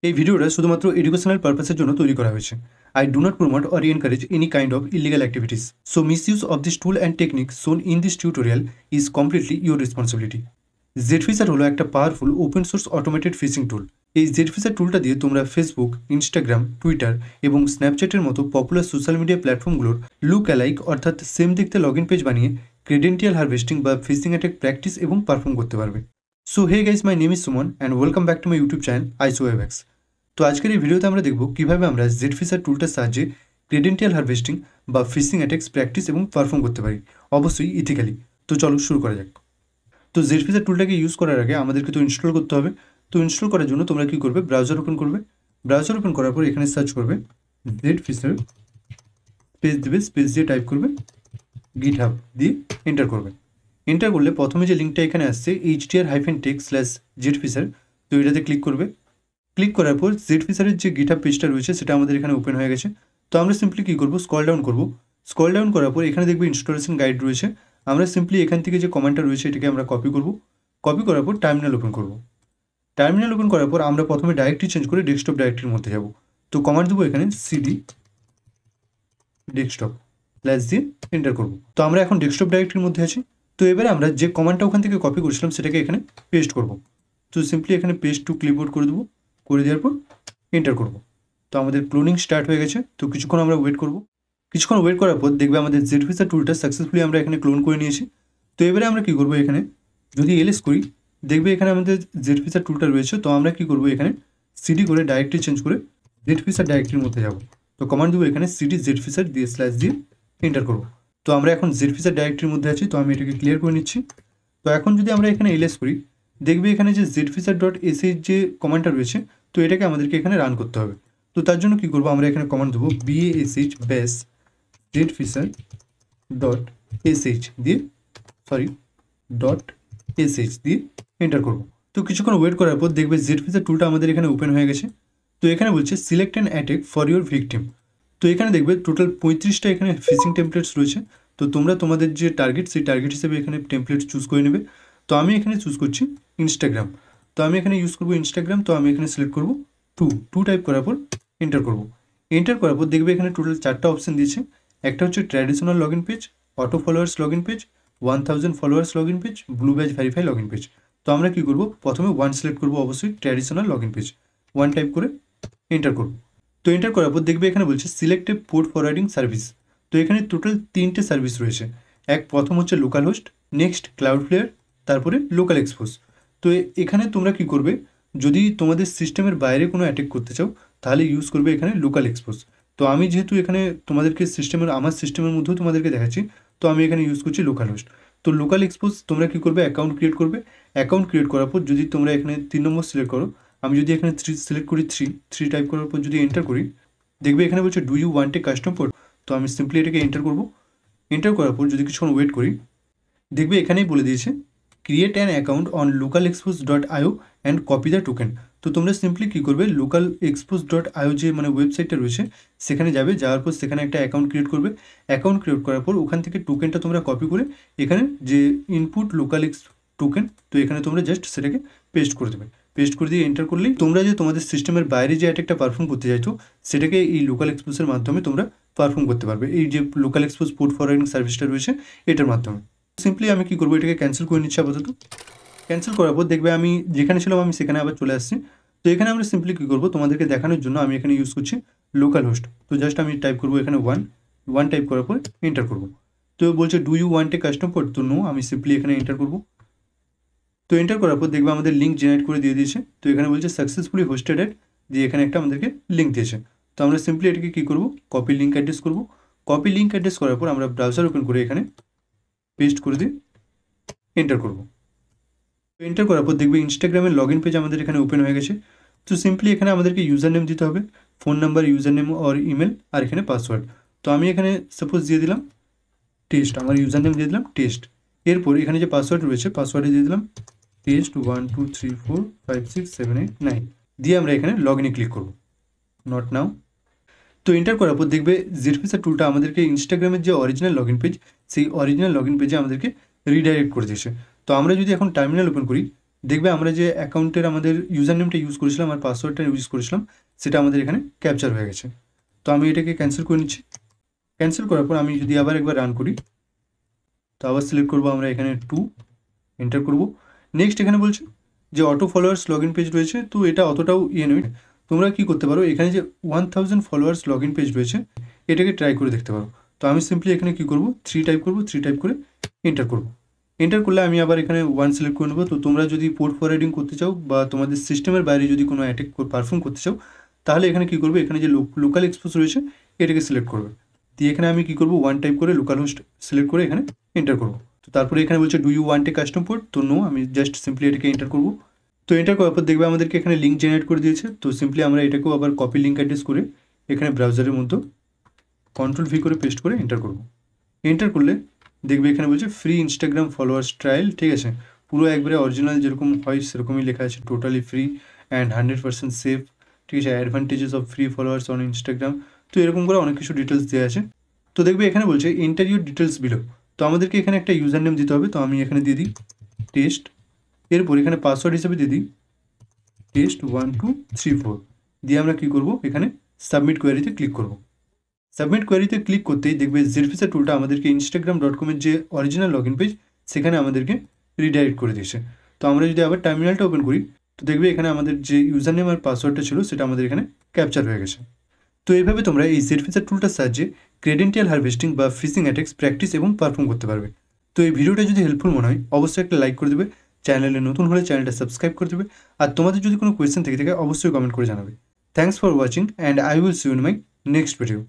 এই ভিডিওটা শুধুমাত্র এডুকেশনাল পারপাসের জন্য তৈরি করা হয়েছে। I do not promote or encourage any kind of illegal activities. So misuse of this tool and technique shown in this tutorial is completely your responsibility. Zphisher হলো একটা powerful open source automated phishing tool. এই Zphisher টুলটা দিয়ে তোমরা Facebook, Instagram, Twitter এবং স্ন্যাপচ্যাটের মতো popular social media প্ল্যাটফর্মগুলোর লুক অ্যালাইক অর্থাৎ সেম দেখতে লগ ইন পেজ বানিয়ে ক্রেডেন্টিয়াল হারভেস্টিং বা ফিশিং অ্যাটাক প্র্যাকটিস এবং পারফর্ম করতে পারবে। So hey guys, my name is Suman and welcome back to my YouTube channel IsoWaveX. তো আজকের এই ভিডিওতে আমরা দেখব কীভাবে আমরা জেডফিশার টুলটার সাহায্যে ক্রেডেন্টিয়াল হারভেস্টিং বা ফিশিং অ্যাটাক্স প্র্যাকটিস এবং পারফর্ম করতে পারি, অবশ্যই ইথিক্যালি। তো চলো শুরু করা যাক। তো জেডফিশার টুলটাকে ইউজ করার আগে আমাদেরকে তো ইনস্টল করতে হবে। তো ইনস্টল করার জন্য তোমরা কী করবে, ব্রাউজার ওপেন করবে। ব্রাউজার ওপেন করার পর এখানে সার্চ করবে জেডফিশার, স্পেস দেবে, স্পেস দিয়ে টাইপ করবে গিটহাব দিয়ে এন্টার করবে। এন্টার করলে প্রথমে যে লিঙ্কটা এখানে আসছে htr-tech/zfisher, তো এটাতে ক্লিক করবে। ক্লিক করার পর জেডফিশারের যে গিটহাব পেজটা রয়েছে সেটা আমাদের এখানে ওপেন হয়ে গেছে। তো আমরা সিম্পলি কী করবো, স্ক্রল ডাউন করবো। স্ক্রল ডাউন করার পর এখানে দেখবে ইনস্টলেশন গাইড রয়েছে। আমরা সিম্পলি এখান থেকে যে কমান্ডটা রয়েছে এটাকে আমরা কপি করব। কপি করার পর টার্মিনাল ওপেন করব। টার্মিনাল ওপেন করার পর আমরা প্রথমে ডাইরেক্টরি চেঞ্জ করে ডেস্কটপ ডাইরেক্টরির মধ্যে যাব। তো কমান্ড দেবো এখানে cd ডেস্কটপ প্লাস দিয়ে এন্টার করব। তো আমরা এখন ডেস্কটপ ডাইরেক্টরির মধ্যে আছি। তো এবারে আমরা যে কমান্ডটা ওখান থেকে কপি করেছিলাম সেটাকে এখানে পেস্ট করব। তো সিম্পলি এখানে পেস্ট টু ক্লিপবোর্ড করে দেবো। করে দেওয়ার পর এন্টার করব। তো আমাদের ক্লোনিং স্টার্ট হয়ে গেছে। তো কিছুক্ষণ আমরা ওয়েট করব। কিছুক্ষণ ওয়েট করার পর দেখবে আমাদের জেডফিশার টুলটা সাকসেসফুলি আমরা এখানে ক্লোন করে নিয়েছি। তো এবারে আমরা কী করবো, এখানে যদি এলএস করি দেখবে এখানে আমাদের জেডফিশার টুলটা রয়েছে। তো আমরা কী করবো, এখানে সিডি করে ডাইরেক্টরি চেঞ্জ করে জেডফিশার ডাইরেক্টরির মধ্যে যাব। তো কমান্ড দেবো এখানে সিডি জেডফিশার দিয়ে স্ল্যাশ দিয়ে এন্টার করবো। তো আমরা এখন জেডফিশার ডাইরেক্টরির মধ্যে আছি। তো আমি এটাকে ক্লিয়ার করে নিচ্ছি। তো এখন যদি আমরা এখানে এলএস করি দেখবে এখানে যে zfisher.sh যে কমান্ডটা রয়েছে, তো এটাকে আমাদেরকে এখানে রান করতে হবে। তো তার জন্য কী করবো, আমরা এখানে কমান্ড দেবো bash bash zfisher.sh দিয়ে দিয়ে এন্টার করব। তো কিছুক্ষণ ওয়েট করার পর দেখবে জেডফিশার টুলটা আমাদের এখানে ওপেন হয়ে গেছে। তো এখানে বলছে select an attack for your victim. তো এখানে দেখবে টোটাল 35টা এখানে ফিশিং টেমপ্লেটস রয়েছে। তো তোমরা তোমাদের যে টার্গেট সেই টার্গেট হিসেবে এখানে টেমপ্লেট চুজ করে নেবে। তো আমি এখানে চুজ করছি ইনস্টাগ্রাম। তো আমি এখানে ইউজ করবো ইনস্টাগ্রাম। তো আমি এখানে সিলেক্ট করবো টু টাইপ করার পর এন্টার করব। এন্টার করার পর দেখবে এখানে টোটাল 4টা অপশন দিয়েছে। একটা হচ্ছে traditional log in page, auto followers log in page, 1000 followers log in page, blue badge verify log in page. তো আমরা কী করবো, প্রথমে 1 সিলেক্ট করবো, অবশ্যই traditional log in page 1 type করে এন্টার করব। তো এন্টার করার পর দেখবে এখানে বলছে সিলেক্ট এ পোর্ট ফরওয়ার্ডিং সার্ভিস। তো এখানে টোটাল 3টে সার্ভিস রয়েছে। প্রথম হচ্ছে লোকাল হোস্ট, নেক্সট ক্লাউডফ্লেয়ার, তারপরে লোকাল এক্সপোজ। তো এখানে তোমরা কি করবে, যদি তোমাদের সিস্টেমের বাইরে কোনো অ্যাটাক করতে চাও তাহলে ইউজ করবে এখানে লোকাল এক্সপোজ। তো আমি যেহেতু এখানে তোমাদেরকে আমার সিস্টেমের মধ্যেও তোমাদেরকে দেখাচ্ছি, তো আমি এখানে ইউজ করছি লোকাল হোস্ট। তো লোকাল এক্সপোজ তোমরা কী করবে, অ্যাকাউন্ট ক্রিয়েট করবে। অ্যাকাউন্ট ক্রিয়েট করার পর যদি তোমরা এখানে 3 নম্বর সিলেক্ট করো, আমি যদি এখানে 3 সিলেক্ট করি, 3 টাইপ করার পর যদি এন্টার করি দেখবে এখানে বলছে do you want a custom port. তো আমি সিম্পলি এটাকে এন্টার করব। এন্টার করার পর যদি কিছুক্ষণ ওয়েট করি দেখবে এখানেই বলে দিয়েছে create an account on localexpos.io and copy the token. তো তোমরা সিম্পলি কী করবে, localexpos.io যে ওয়েবসাইটটা রয়েছে সেখানে যাবে। যাওয়ার পর সেখানে একটা অ্যাকাউন্ট ক্রিয়েট করবে। অ্যাকাউন্ট ক্রিয়েট করার পর ওখান থেকে টোকেনটা তোমরা কপি করে এখানে যে ইনপুট লোকালেক্স টোকেন, তো এখানে তোমরা জাস্ট সেটাকে পেস্ট করে দেবে। পেস্ট করে দিয়ে এন্টার করলেই তোমরা যে তোমাদের সিস্টেমের বাইরে যে অ্যাটাকটা পারফর্ম করতে চাইছো সেটাকে এই লোকাল এক্সপোজের মাধ্যমে তোমরা পারফর্ম করতে পারবে, এই যে লোকাল এক্সপোজ পোর্ট ফরওয়ার্ডিং সার্ভিসটা রয়েছে এটার মাধ্যমে। সিম্পলি আমি কী করবো, এটাকে ক্যান্সেল করে নিচ্ছি আপাতত। ক্যান্সেল করার পর দেখবে আমি যেখানে ছিলাম আমি সেখানে আবার চলে আসছি। তো এখানে আমরা সিম্পলি কী করবো, তোমাদেরকে দেখানোর জন্য আমি এখানে ইউজ করছি লোকাল হোস্ট। তো জাস্ট আমি টাইপ করবো এখানে 1 টাইপ করার পর এন্টার করবো। তো বলছে do you want a custom port, তো নো, আমি সিম্পলি এখানে এন্টার করবো। তো এন্টার করার পর দেখবে আমাদের লিঙ্ক জেনারেট করে দিয়ে দিয়েছে। তো এখানে বলছে সাকসেসফুলি হোস্টেড এট, দিয়ে এখানে একটা আমাদেরকে লিঙ্ক দিয়েছে। তো আমরা সিম্পলি এটাকে কী করবো, কপি লিঙ্ক অ্যাড্রেস করবো। কপি লিঙ্ক অ্যাড্রেস করার পর আমরা ব্রাউজার ওপেন করে এখানে পেস্ট করে দিয়ে এন্টার করবো। এন্টার করার পর দেখবে ইনস্টাগ্রামের লগ ইন পেজ আমাদের এখানে ওপেন হয়ে গেছে। তো সিম্পলি এখানে আমাদেরকে ইউজার নেম দিতে হবে, phone number, user name or email, আর এখানে পাসওয়ার্ড। তো আমি এখানে সাপোজ দিয়ে দিলাম টেস্ট, আমার ইউজার নেম দিয়ে দিলাম টেস্ট। এরপর এখানে যে পাসওয়ার্ড রয়েছে পাসওয়ার্ডে দিয়ে দিলাম টেস্ট 1 2 3 4 5 6 7 8 9 দিয়ে আমরা এখানে লগ ইনে ক্লিক করব, নট নাও। তো এন্টার করার পর দেখবে জেডফিশার টুলটা আমাদেরকে ইনস্টাগ্রামের যে অরিজিনাল লগ ইন পেজ সেই অরিজিনাল লগ ইন পেজে আমাদেরকে রিডাইরেক্ট করে দিয়েছে। তো আমরা যদি এখন টার্মিনাল ওপেন করি দেখবে আমরা যে অ্যাকাউন্টের আমাদের ইউজার নেমটা ইউজ করেছিলাম আর পাসওয়ার্ডটা ইউজ করেছিলাম সেটা আমাদের এখানে ক্যাপচার হয়ে গেছে। তো আমি এটাকে ক্যান্সেল করে নিচ্ছি। ক্যান্সেল করার পর আমি যদি আবার একবার রান করি, তো আবার সিলেক্ট করবো আমরা এখানে 2, এন্টার করব। নেক্সট এখানে বলছে যে auto followers log in page রয়েছে, তো এটা অতটাও নয়। তোমরা কি করতে পারো, এখানে যে 1000 ফলোয়ার্স লগ ইন পেজ রয়েছে এটাকে ট্রাই করে দেখতে পারো। তো আমি সিম্পলি এখানে কি করব, 3 টাইপ করব, 3 টাইপ করে এন্টার করব। এন্টার করলে আমি আবার এখানে 1 সিলেক্ট করে নেবো। তো তোমরা যদি পোর্ট ফরওয়ার্ডিং করতে চাও বা তোমাদের সিস্টেমের বাইরে যদি কোনো অ্যাটাক পারফর্ম করতে চাও, তাহলে এখানে কি করবে, এখানে যে লোকাল এক্সপোজ রয়েছে এটাকে সিলেক্ট করবে। দিয়ে এখানে আমি কি করব, 1 টাইপ করে লোকাল হোস্ট সিলেক্ট করে এখানে এন্টার করব। তো তারপরে এখানে বলছে do you want a custom port, তো নো, আমি জাস্ট সিম্পলি এটাকে এন্টার করব। তো এন্টার করার পর দেখবে আমাদেরকে এখানে লিঙ্ক জেনারেট করে দিয়েছে। তো সিম্পলি আমরা এটাকেও আবার কপি লিঙ্ক অ্যাড্রেস করে এখানে ব্রাউজারের মধ্যে কন্ট্রোল ভি করে পেস্ট করে এন্টার করব। এন্টার করলে দেখবে এখানে বলছে ফ্রি ইনস্টাগ্রাম ফলোয়ার্স ট্রায়াল, ঠিক আছে। পুরো একবারে অরিজিনাল যেরকম হয় সেরকমই লেখা আছে, টোটালি ফ্রি অ্যান্ড 100% সেফ, ঠিক আছে। Advantages of free followers on Instagram, তো এরকম করে অনেক কিছু ডিটেলস দেওয়া আছে। তো দেখবে এখানে বলছে এন্টার ইউর ডিটেলস বিলো, তো আমাদেরকে এখানে একটা ইউজার নেম দিতে হবে। তো আমি এখানে দিয়ে দিই টেস্ট, এরপর এখানে পাসওয়ার্ড হিসেবে দিয়ে দিই test1234, দিয়ে আমরা কী করব, এখানে সাবমিট কোয়ারিতে ক্লিক করব। সাবমিট কোয়ারিতে ক্লিক করতেই দেখবে জেডফিসার টুলটা আমাদেরকে instagram.com-এর যে অরিজিনাল লগ ইন পেজ সেখানে আমাদেরকে রিডাইরেক্ট করে দিয়েছে। তো আমরা যদি আবার টার্মিনালটা ওপেন করি, তো দেখবে এখানে আমাদের যে ইউজার নেম আর পাসওয়ার্ডটা ছিল সেটা আমাদের এখানে ক্যাপচার হয়ে গেছে। তো এইভাবে তোমরা এই জেডফিসার টুলটার সাহায্যে ক্রেডেন্টিয়াল হারভেস্টিং বা ফিশিং অ্যাটাক্স প্র্যাকটিস এবং পারফর্ম করতে পারবে। তো এই ভিডিওটা যদি হেল্পফুল মনে হয় অবশ্যই একটা লাইক করে দেবে, চ্যানেলে নতুন হলে চ্যানেলটা সাবস্ক্রাইব করে দেবে, আর তোমাদের যদি কোনো কোয়েশ্চেন থেকে থাকে অবশ্যই কমেন্ট করে জানাবে। Thanks for watching and I will see you in my next video.